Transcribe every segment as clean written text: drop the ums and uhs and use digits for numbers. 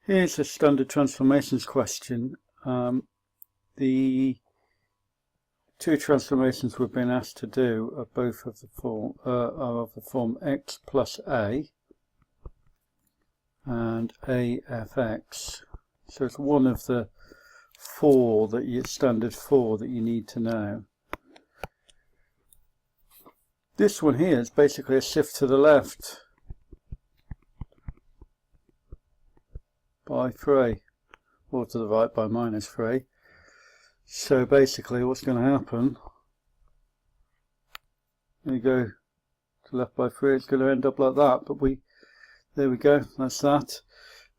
Here's a standard transformations question. The two transformations we've been asked to do are both of the form x plus a and afx. So it's one of the four that standard four that you need to know. This one here is basically a shift to the left by 3, or to the right by minus 3. So basically what's going to happen, there you go, to left by 3, it's going to end up like that, but there we go, that's that.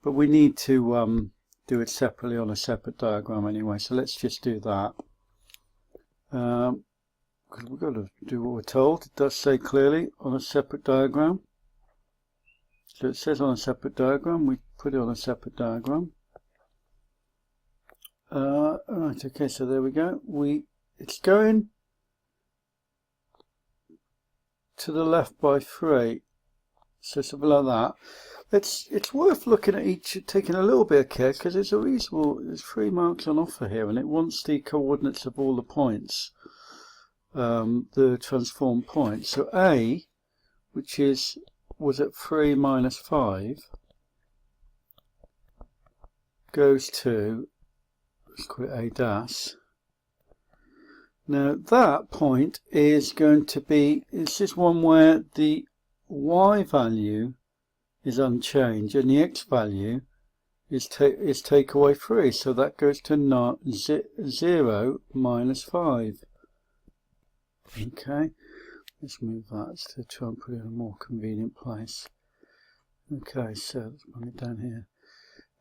But we need to do it separately on a separate diagram anyway, so let's just do that. Because we've got to do what we're told. It does say clearly on a separate diagram. So it says on a separate diagram, we put it on a separate diagram. Right, okay, so there we go. It's going to the left by 3. So something like that. It's worth looking at each, taking a little bit of care, because there's 3 marks on offer here, and it wants the coordinates of all the points, the transformed points. So A, which was at 3 minus 5, goes to, let's call it A dash. Now that point is going to be, this is one where the y value is unchanged and the x value is take away 3, so that goes to 0 minus 5. Okay, let's move that to try and put it in a more convenient place. Okay, so let's bring it down here.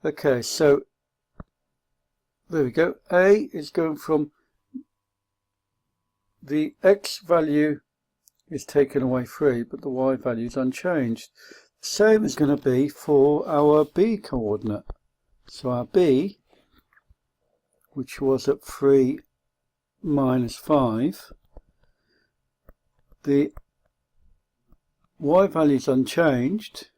Okay, so there we go. A is going from the x value is taken away 3, but the y value is unchanged. The same is going to be for our b coordinate. So our b, which was at 3 minus 5, the y value is unchanged,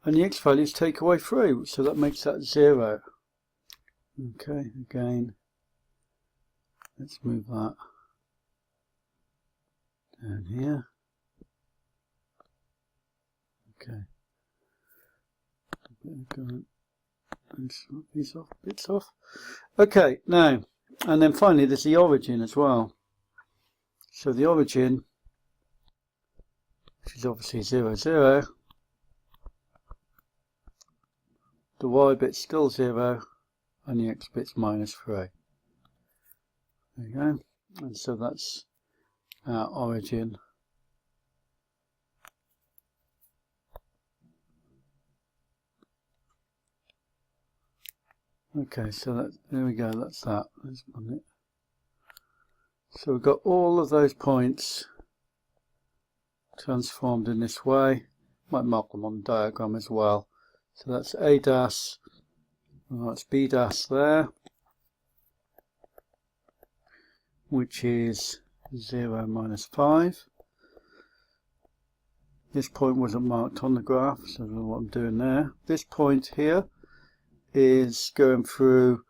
and the x values take away 3, so that makes that 0. Okay, again, let's move that down here. Okay, these off, bits off. Okay, now, and then finally there's the origin as well. So the origin, which is obviously 0, 0, the y bit's still 0, and the x bit's minus 3. There you go, and so that's our origin. Okay, so there we go, that's that. Let's put it. So we've got all of those points transformed in this way. Might mark them on the diagram as well. So that's A dash, and that's B dash there, which is 0 minus 5. This point wasn't marked on the graph, so I don't know what I'm doing there. This point here is going through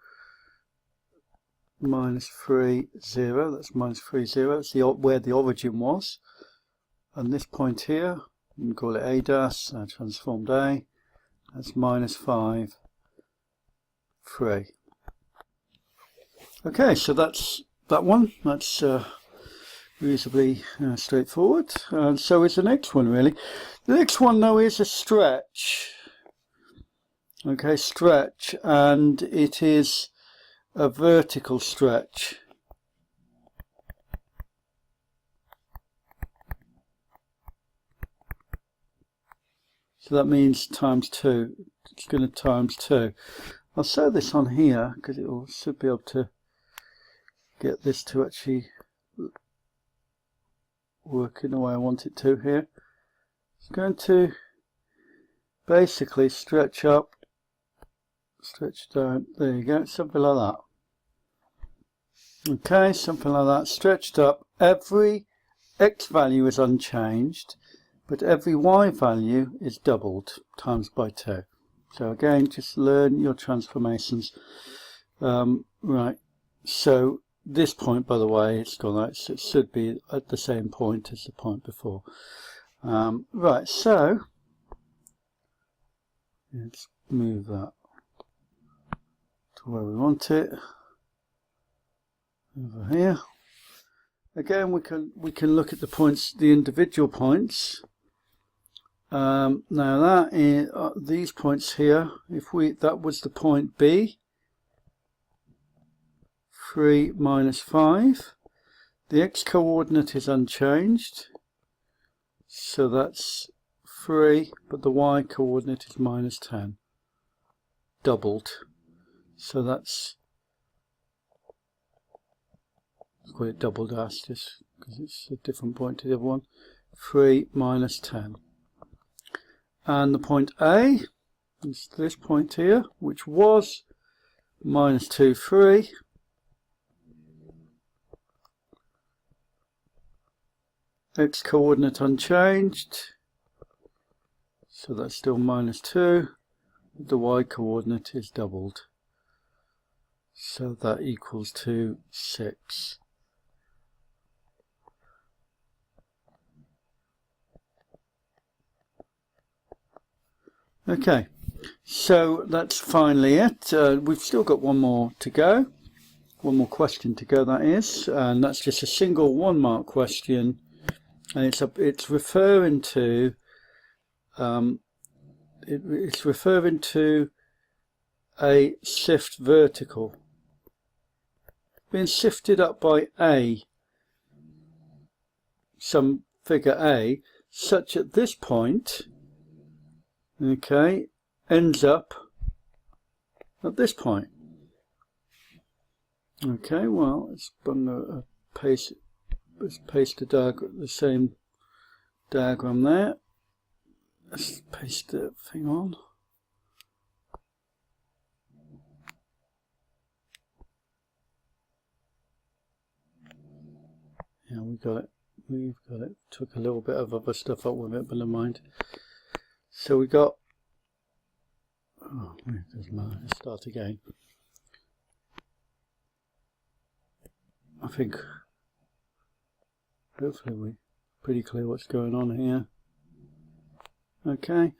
minus 3, 0. That's minus 3, 0. That's where the origin was. And this point here, you can call it A dash, transformed A. That's minus 5, 3. Okay, so that's that one. That's reasonably straightforward. And so is the next one, really. The next one, though, is a stretch. Okay, stretch, and it is a vertical stretch. So that means times 2. It's going to times 2. I'll show this on here because it should be able to get this to actually work in the way I want it to here. It's going to basically stretch up, stretch down, there you go, something like that. Okay, something like that, stretched up. Every x value is unchanged, but every y value is doubled, times by 2. So again, just learn your transformations. Right, so this point, by the way, it's gone out, so it should be at the same point as the point before. Right, so let's move that to where we want it, over here. Again, we can look at the points, the individual points. Now that is, these points here, that was the point B, 3 minus 5. The x-coordinate is unchanged, so that's 3, but the y-coordinate is minus 10, doubled. So that's, let's call it double dash just because it's a different point to the other one. 3 minus 10. And the point A is this point here, which was minus 2, 3. X-coordinate unchanged, so that's still minus 2. The y-coordinate is doubled, so that equals to 6. Okay, so that's finally it. We've still got one more to go, one more question to go, that is, and that's just a single 1 mark question, and it's referring to it's referring to a sift vertical being sifted up by A, some figure A, such at this point, okay, ends up at this point. Okay, well, let's paste the same diagram there. Let's paste the thing on. Yeah, we've got it. Took a little bit of other stuff up with it, but never mind. So we got, oh, it doesn't matter, let's start again. I think hopefully we're pretty clear what's going on here. Okay,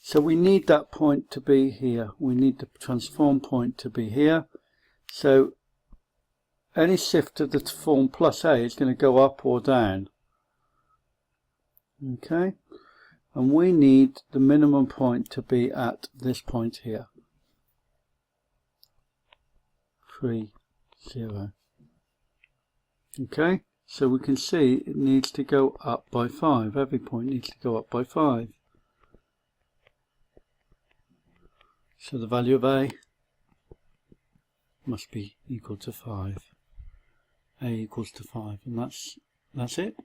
so we need that point to be here. We need the transform point to be here. So any shift of the form plus A is going to go up or down. Okay, and we need the minimum point to be at this point here. 3, 0. Okay, so we can see it needs to go up by 5. Every point needs to go up by 5. So the value of A must be equal to 5. A equals to 5, and that's it.